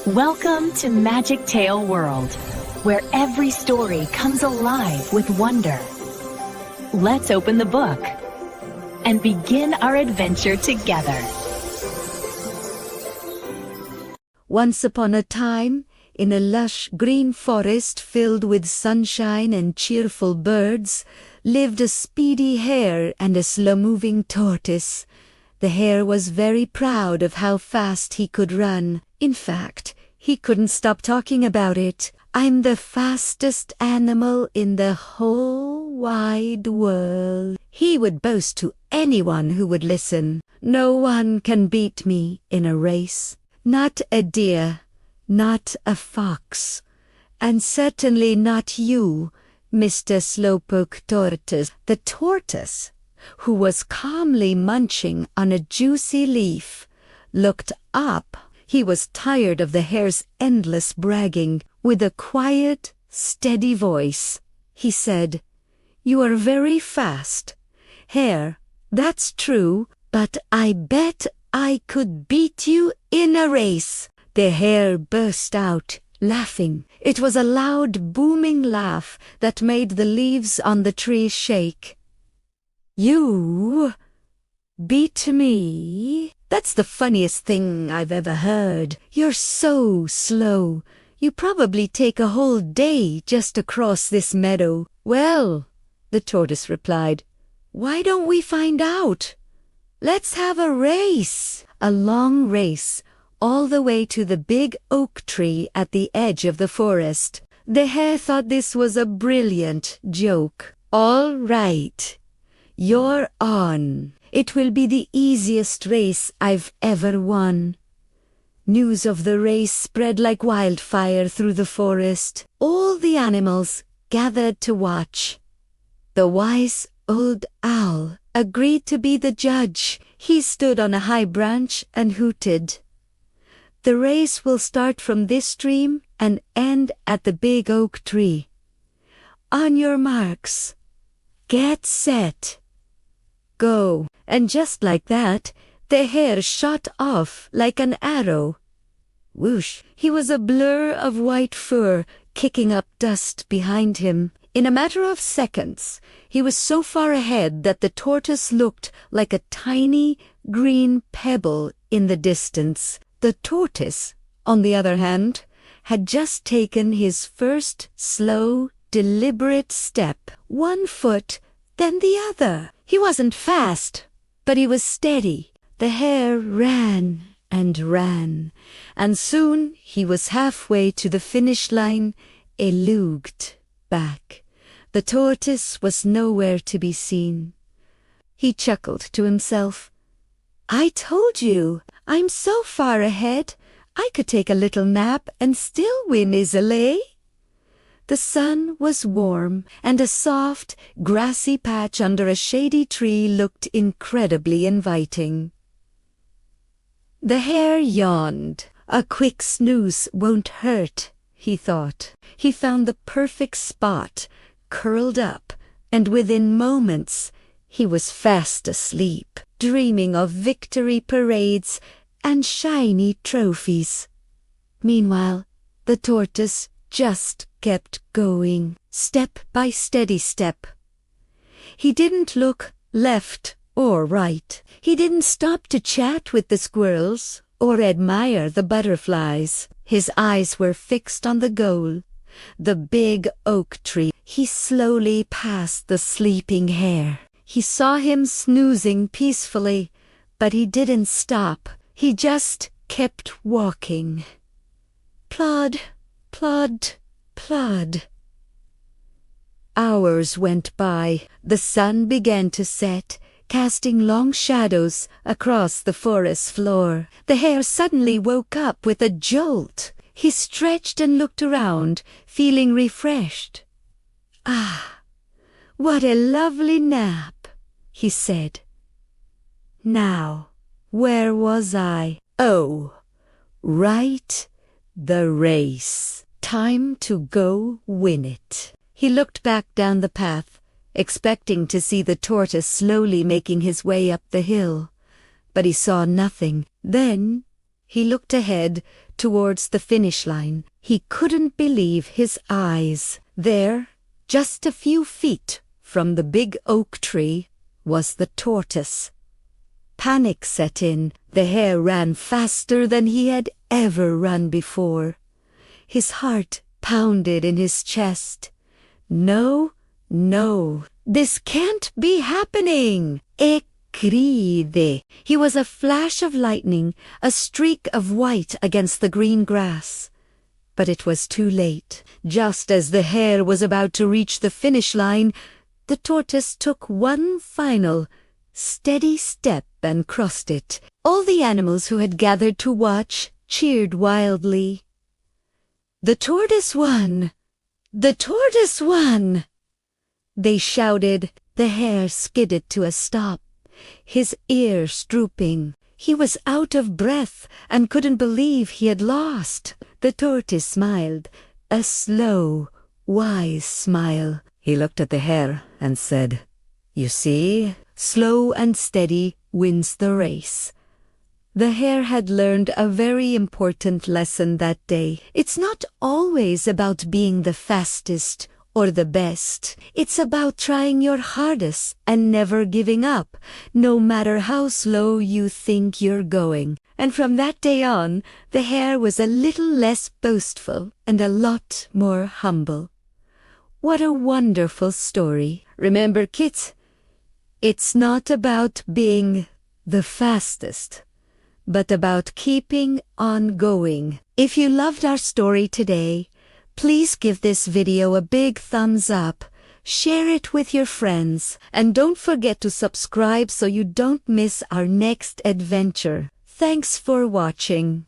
Welcome to Magic Tale World, where every story comes alive with wonder. Let's open the book and begin our adventure together. Once upon a time, in a lush green forest filled with sunshine and cheerful birds, lived a speedy hare and a slow-moving tortoise. The hare was very proud of how fast he could run. In fact, he couldn't stop talking about it. "I'm the fastest animal in the whole wide world," he would boast to anyone who would listen. "No one can beat me in a race. Not a deer, not a fox, and certainly not you, Mr. Slowpoke Tortoise." The tortoise, who was calmly munching on a juicy leaf, looked up. He was tired of the hare's endless bragging. With a quiet, steady voice, he said, "You are very fast, Hare, that's true, but I bet I could beat you in a race." The hare burst out, laughing. It was a loud, booming laugh that made the leaves on the tree shake. "You beat me? That's the funniest thing I've ever heard. You're so slow. You probably take a whole day just to cross this meadow." "Well," the tortoise replied, "why don't we find out? Let's have a race." A long race, all the way to the big oak tree at the edge of the forest. The hare thought this was a brilliant joke. "All right, you're on. It will be the easiest race I've ever won." News of the race spread like wildfire through the forest. All the animals gathered to watch. The wise old owl agreed to be the judge. He stood on a high branch and hooted. "The race will start from this stream and end at the big oak tree. On your marks, get set, go." And just like that, the hare shot off like an arrow. Whoosh! He was a blur of white fur, kicking up dust behind him. In a matter of seconds, he was so far ahead that the tortoise looked like a tiny green pebble in the distance. The tortoise, on the other hand, had just taken his first slow, deliberate step, one foot, then the other. He wasn't fast, but he was steady. The hare ran and ran, and soon he was halfway to the finish line, looked back. The tortoise was nowhere to be seen. He chuckled to himself. "I told you, I'm so far ahead, I could take a little nap and still win easily." The sun was warm, and a soft, grassy patch under a shady tree looked incredibly inviting. The hare yawned. "A quick snooze won't hurt," he thought. He found the perfect spot, curled up, and within moments he was fast asleep, dreaming of victory parades and shiny trophies. Meanwhile, the tortoise just kept going, step by steady step. He didn't look left or right. He didn't stop to chat with the squirrels or admire the butterflies. His eyes were fixed on the goal, the big oak tree. He slowly passed the sleeping hare. He saw him snoozing peacefully, but he didn't stop. He just kept walking. Plod, plod, plod. Hours went by. The sun began to set, casting long shadows across the forest floor. The hare suddenly woke up with a jolt. He stretched and looked around, feeling refreshed. "Ah, what a lovely nap," he said. "Now, where was I? Oh, right, the race. Time to go win it." He looked back down the path, expecting to see the tortoise slowly making his way up the hill. But he saw nothing. Then he looked ahead towards the finish line. He couldn't believe his eyes. There, just a few feet from the big oak tree, was the tortoise. Panic set in. The hare ran faster than he had ever run before. His heart pounded in his chest. No, no, this can't be happening. Cride. He was a flash of lightning, a streak of white against the green grass. But it was too late. Just as the hare was about to reach the finish line, the tortoise took one final, steady step and crossed it. All the animals who had gathered to watch cheered wildly. "The tortoise won! The tortoise won!" They shouted. The hare skidded to a stop, his ears drooping. He was out of breath and couldn't believe he had lost. The tortoise smiled, a slow, wise smile. He looked at the hare and said, "You see, slow and steady wins the race." The hare had learned a very important lesson that day. It's not always about being the fastest or the best. It's about trying your hardest and never giving up, no matter how slow you think you're going. And from that day on, the hare was a little less boastful and a lot more humble. What a wonderful story. Remember, kids, it's not about being the fastest, but about keeping on going. If you loved our story today, please give this video a big thumbs up, share it with your friends, and don't forget to subscribe so you don't miss our next adventure. Thanks for watching.